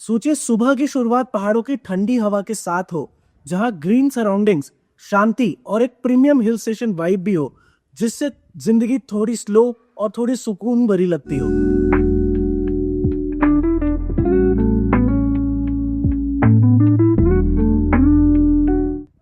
सोचिए सुबह की शुरुआत पहाड़ों की ठंडी हवा के साथ हो, जहां ग्रीन सराउंडिंग्स, शांति और एक प्रीमियम हिल स्टेशन वाइब भी हो, जिससे जिंदगी थोड़ी स्लो और थोड़ी सुकून भरी लगती हो।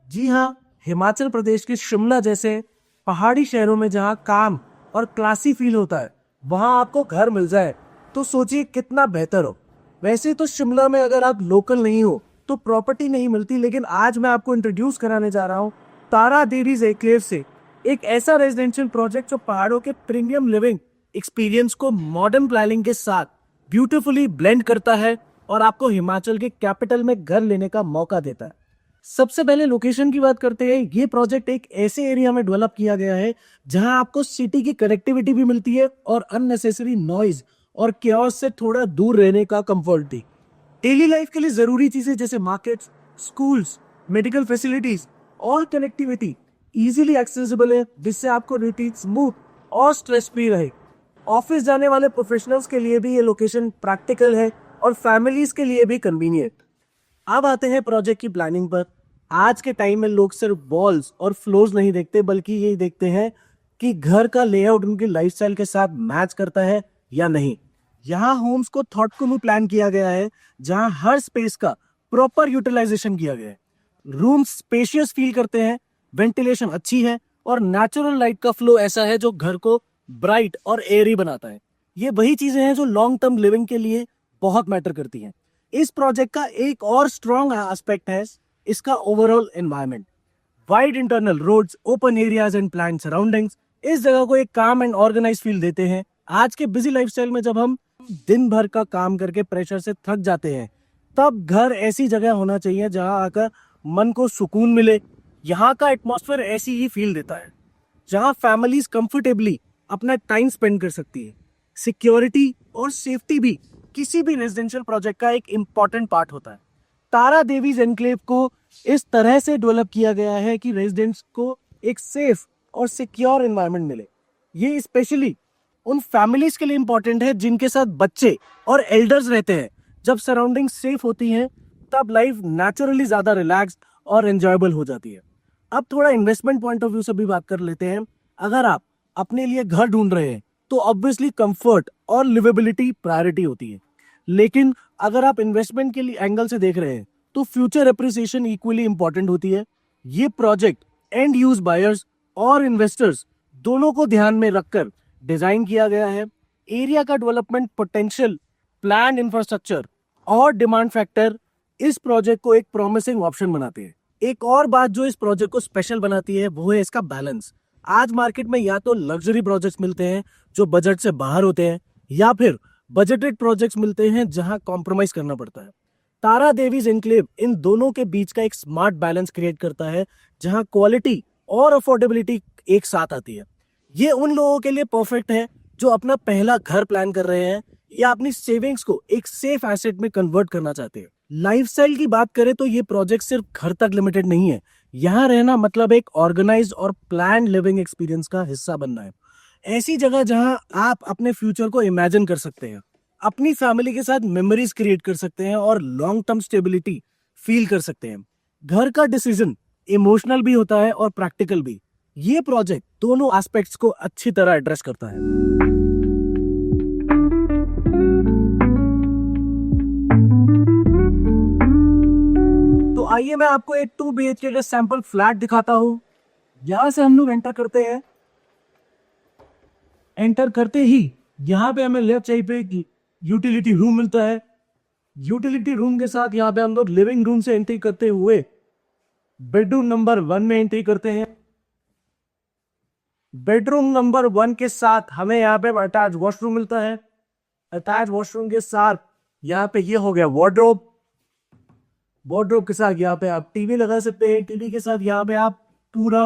जी हाँ, हिमाचल प्रदेश के शिमला जैसे पहाड़ी शहरों में जहाँ काम और क्लासी फील होता है, वहाँ आपको घर मिल जाए तो सोचिए कितना बेहतर हो। वैसे तो शिमला में अगर आप लोकल नहीं हो तो प्रॉपर्टी नहीं मिलती, लेकिन आज मैं आपको इंट्रोड्यूस कराने जा रहा हूँ तारा देवीज एन्क्लेव से एक ऐसा रेजिडेंशियल प्रोजेक्ट जो पहाड़ों के प्रीमियम लिविंग एक्सपीरियंस को मॉडर्न प्लानिंग के साथ ब्यूटीफुली ब्लेंड करता है और आपको हिमाचल के कैपिटल में घर लेने का मौका देता है। सबसे पहले लोकेशन की बात करते हैं। ये प्रोजेक्ट एक ऐसे एरिया में डेवलप किया गया है जहां आपको सिटी की कनेक्टिविटी भी मिलती है और अननेसेसरी नॉइज और केओस से थोड़ा दूर रहने का कंफर्ट भी। डेली लाइफ के लिए जरूरी चीजें जैसे मार्केट्स, स्कूल्स, मेडिकल फैसिलिटीज और कनेक्टिविटी इजीली एक्सेसिबल है, जिससे आपको रूटीन स्मूथ और स्ट्रेस फ्री रहे। ऑफिस जाने वाले प्रोफेशनल्स के लिए भी ये लोकेशन प्रैक्टिकल है और फैमिलीज के लिए भी कन्वीनियंट। अब आते हैं प्रोजेक्ट की प्लानिंग पर। आज के टाइम में लोग सिर्फ वॉल्स और फ्लोर्स नहीं देखते, बल्कि ये देखते हैं कि घर का लेआउट उनकी लाइफस्टाइल के साथ मैच करता है या नहीं। यहाँ होम्स को थॉटफुली प्लान किया गया है, जहाँ हर स्पेस का प्रॉपर यूटिलाइजेशन किया गया है। रूम्स स्पेशियस फील करते हैं, वेंटिलेशन अच्छी है और नेचुरल लाइट का फ्लो ऐसा है जो घर को ब्राइट और एयरी बनाता है। ये वही चीजें हैं जो लॉन्ग टर्म लिविंग के लिए बहुत मैटर करती हैं। इस प्रोजेक्ट का एक और स्ट्रॉन्ग एस्पेक्ट है इसका overall environment. Wide internal roads, open areas and plant surroundings इस जगह को एक काम एंड ऑर्गेनाइज फील देते हैं। आज के बिजी लाइफस्टाइल में जब हम दिन भर का काम करके प्रेशर से थक जाते हैं, तब घर ऐसी जगह होना चाहिए जहां आकर मन को सुकून मिले। यहाँ का एटमॉस्फेयर ऐसी ही फील देता है जहां फैमिलीज कंफर्टेबली अपना टाइम स्पेंड कर सकती है। सिक्योरिटी और सेफ्टी भी किसी भी रेजिडेंशियल प्रोजेक्ट का एक इम्पॉर्टेंट पार्ट होता है। तारा देवीज एन्क्लेव को इस तरह से डेवलप किया गया है कि रेजिडेंट्स को एक सेफ और सिक्योर एनवायरनमेंट मिले। ये स्पेशली उन फैमिलीज के लिए इम्पोर्टेंट है जिनके साथ बच्चे और एल्डर्स रहते हैं। जब सराउंडिंग सेफ होती हैं, तब लाइफ नेचुरली ज्यादा रिलैक्स्ड और एंजॉयबल हो जाती है। अब थोड़ा इन्वेस्टमेंट पॉइंट ऑफ व्यू से भी बात कर लेते हैं। अगर आप अपने लिए घर ढूंढ रहे हैं तो ऑब्वियसली कंफर्ट और लिवेबिलिटी प्रायोरिटी होती है, लेकिन अगर आप इन्वेस्टमेंट के लिए एंगल से देख रहे हैं तो फ्यूचर एप्रिसिएशन इक्वली इंपॉर्टेंट होती है। ये प्रोजेक्ट एंड यूज बायर्स और इन्वेस्टर्स दोनों को ध्यान में रखकर डिजाइन किया गया है। एरिया का डेवलपमेंट पोटेंशियल, प्लान इंफ्रास्ट्रक्चर और डिमांड फैक्टर इस प्रोजेक्ट को एक प्रॉमिसिंग ऑप्शन बनाते हैं। एक और बात जो इस प्रोजेक्ट को स्पेशल बनाती है वो है इसका बैलेंस। आज मार्केट में या तो लग्जरी प्रोजेक्ट्स मिलते हैं जो बजट से बाहर होते हैं, या फिर बजटेड प्रोजेक्ट्स मिलते हैं जहां कॉम्प्रोमाइज करना पड़ता है। तारा देवीज एन्क्लेव इन दोनों के बीच का एक स्मार्ट बैलेंस क्रिएट करता है, जहां क्वालिटी और अफोर्डेबिलिटी एक साथ आती है। ये उन लोगों के लिए परफेक्ट है जो अपना पहला घर प्लान कर रहे हैं या अपनी सेविंग्स को एक सेफ एसेट में कन्वर्ट करना चाहते हैं। लाइफस्टाइल की बात करें तो ये प्रोजेक्ट सिर्फ घर तक लिमिटेड नहीं है। यहाँ रहना मतलब एक ऑर्गेनाइज्ड और प्लान लिविंग एक्सपीरियंस का हिस्सा बनना है। ऐसी जगह जहां आप अपने फ्यूचर को इमेजिन कर सकते हैं, अपनी फैमिली के साथ मेमोरीज क्रिएट कर सकते हैं और लॉन्ग टर्म स्टेबिलिटी फील कर सकते हैं। घर का डिसीजन इमोशनल भी होता है और प्रैक्टिकल भी। ये प्रोजेक्ट दोनों एस्पेक्ट्स को अच्छी तरह एड्रेस करता है। तो आइए मैं आपको एक 2 BHK का सैंपल फ्लैट दिखाता हूँ। यहां से हम लोग एंटर करते हैं। एंटर करते ही यहाँ पे हमें लेफ्ट साइड पे यूटिलिटी रूम मिलता है। यूटिलिटी रूम के साथ यहाँ पे हम लोग लिविंग रूम से एंट्री करते हुए बेडरूम नंबर 1 में एंट्री करते हैं। बेडरूम नंबर 1 के साथ हमें यहाँ पे अटैच वॉशरूम मिलता है। अटैच वॉशरूम के साथ यहाँ पे ये हो गया वार्डरोब। वार्डरोब के साथ यहाँ पे आप टीवी लगा सकते हैं। टीवी के साथ यहाँ पे आप पूरा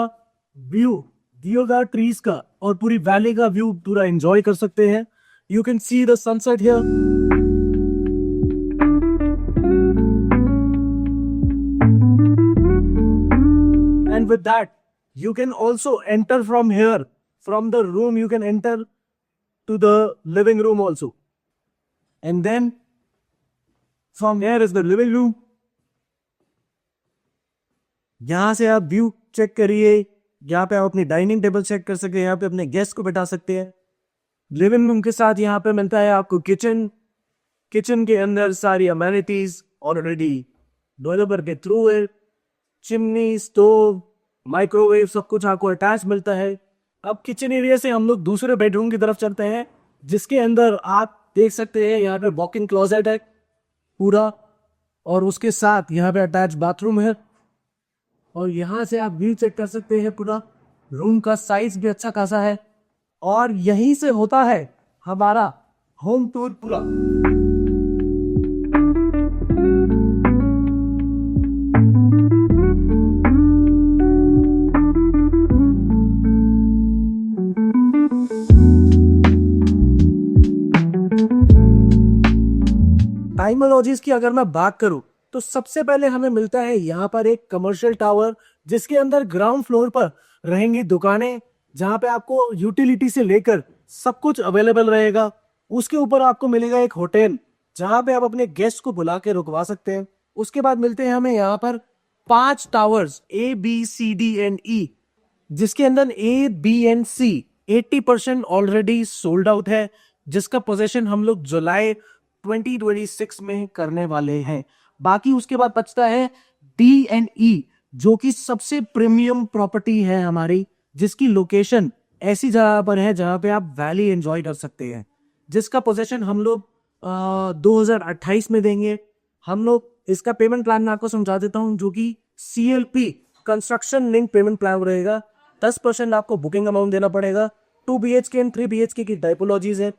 व्यू दियोदार ट्रीज का और पूरी वैली का व्यू पूरा एंजॉय कर सकते हैं। You can see the sunset here. And with that you can also enter from here. From the room you can enter to the living room also, and then From here is the living room. यहाँ से आप view check करिए, यहाँ पे आप अपनी dining table check कर सकते हैं, यहाँ पे अपने गेस्ट को बैठा सकते हैं। लिविंग रूम के साथ यहाँ पे मिलता है आपको किचन। किचन के अंदर सारी अमेनिटीज ऑलरेडी डेवलपर के थ्रू है। चिमनी, स्टोव, माइक्रोवेव सब कुछ आपको अटैच मिलता है। अब किचन एरिया से हम लोग दूसरे बेडरूम की तरफ चलते हैं, जिसके अंदर आप देख सकते हैं यहाँ पे वॉक इन क्लोजेट है पूरा, और उसके साथ यहाँ पे अटैच बाथरूम है। और यहाँ से आप व्यू चेक कर सकते हैं, पूरा रूम का साइज भी अच्छा खासा है। और यहीं से होता है हमारा होम टूर पूरा। टाइमोलॉजीज की अगर मैं बात करूं तो सबसे पहले हमें मिलता है यहाँ पर एक कमर्शियल टावर, जिसके अंदर ग्राउंड फ्लोर पर रहेंगी दुकानें, जहां पे आपको यूटिलिटी से लेकर सब कुछ अवेलेबल रहेगा। उसके ऊपर आपको मिलेगा एक होटल, जहां पे आप अपने गेस्ट को बुला के रुकवा सकते हैं। उसके बाद मिलते हैं हमें यहाँ पर 5 टावर्स ABCD and E, जिसके अंदर A, B and C 80% already sold out है, जिसका पोजीशन हम लोग जुलाई 2026 में करने वाले हैं। बाकी उसके बाद बचता है D and E, जो कि सबसे प्रीमियम प्रॉपर्टी है हमारी, जिसकी लोकेशन ऐसी जगह पर है जहां पे आप वैली एंजॉय कर सकते हैं, जिसका पोजीशन हम लोग 2028 में देंगे। हम लोग इसका पेमेंट प्लान मैं आपको समझा देता हूं, जो कि CLP construction link payment plan रहेगा। 10% आपको बुकिंग अमाउंट देना पड़ेगा। 2 BHK एंड 3 BHK की टाइपोलॉजीज है,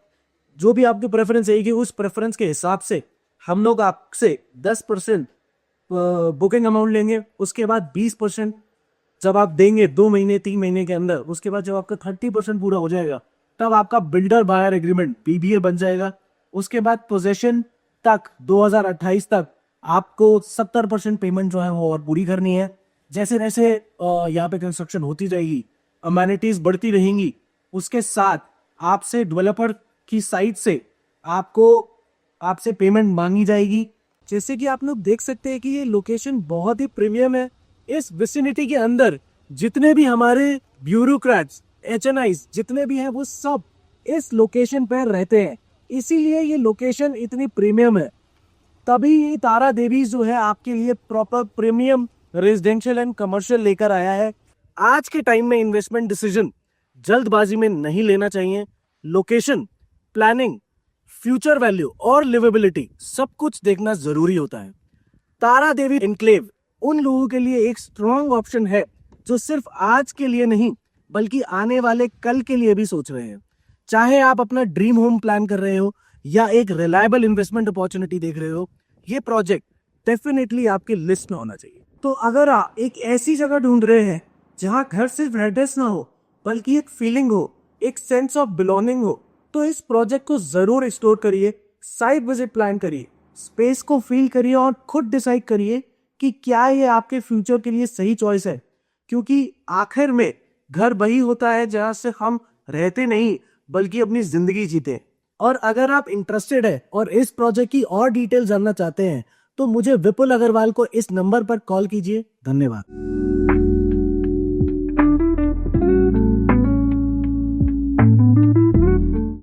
जो भी आपकी प्रेफरेंस रहेगी उस प्रेफरेंस के हिसाब से हम लोग आपसे 10% बुकिंग अमाउंट लेंगे। उसके बाद 20% जब आप देंगे 2 महीने 3 महीने के अंदर, उसके बाद जब आपका 30% पूरा हो जाएगा, तब आपका बिल्डर बायर एग्रीमेंट BBA बन जाएगा। उसके बाद पोजेशन तक 2028 तक आपको 70% पेमेंट जो है वो और पूरी करनी है। जैसे जैसे यहाँ पे कंस्ट्रक्शन होती जाएगी, अमेनिटीज बढ़ती रहेंगी, उसके साथ आपसे डेवलपर की साइड से आपसे पेमेंट मांगी जाएगी। जैसे कि आप लोग देख सकते हैं कि ये लोकेशन बहुत ही प्रीमियम है। इस विसिनिटी के अंदर जितने भी हमारे ब्यूरोक्रेट्स, HNIs जितने भी हैं, वो सब इस लोकेशन पर रहते हैं, इसीलिए ये लोकेशन इतनी प्रीमियम है। तभी ये तारा देवी जो है आपके लिए proper premium residential and commercial लेकर आया है। आज के टाइम में इन्वेस्टमेंट डिसीजन जल्दबाजी में नहीं लेना चाहिए। लोकेशन, प्लानिंग, फ्यूचर वैल्यू और लिवेबिलिटी सब कुछ देखना जरूरी होता है। तारा देवी एनक्लेव उन लोगों के लिए एक स्ट्रॉन्ग ऑप्शन है जो सिर्फ आज के लिए नहीं बल्कि आने वाले कल के लिए भी सोच रहे हैं। चाहे आप अपना ड्रीम होम प्लान कर रहे हो या एक रिलायबल इन्वेस्टमेंट अपॉर्चुनिटी देख रहे हो, ये प्रोजेक्ट डेफिनेटली आपकी लिस्ट में होना चाहिए। तो अगर आप एक ऐसी जगह ढूंढ रहे हैं जहां घर सिर्फ एड्रेस ना हो बल्कि एक फीलिंग हो, एक सेंस ऑफ बिलोंगिंग हो, तो इस प्रोजेक्ट को जरूर एक्सप्लोर करिए, साइट विजिट प्लान करिए, स्पेस को फील करिए और खुद डिसाइड करिए कि क्या ये आपके फ्यूचर के लिए सही चॉइस है। क्योंकि आखिर में घर वही होता है जहां से हम रहते नहीं बल्कि अपनी जिंदगी जीते। और अगर आप इंटरेस्टेड है और इस प्रोजेक्ट की और डिटेल जानना चाहते हैं तो मुझे विपुल अग्रवाल को इस नंबर पर कॉल कीजिए। धन्यवाद।